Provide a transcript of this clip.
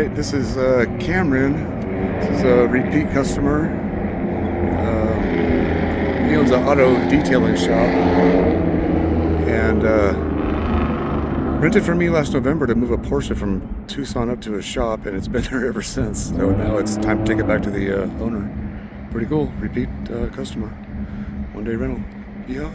Alright, this is Cameron. This is a repeat customer. He owns an auto detailing shop and rented from me last November to move a Porsche from Tucson up to his shop, and it's been there ever since. So now it's time to take it back to the owner. Pretty cool. Repeat customer. One day rental. Yeah.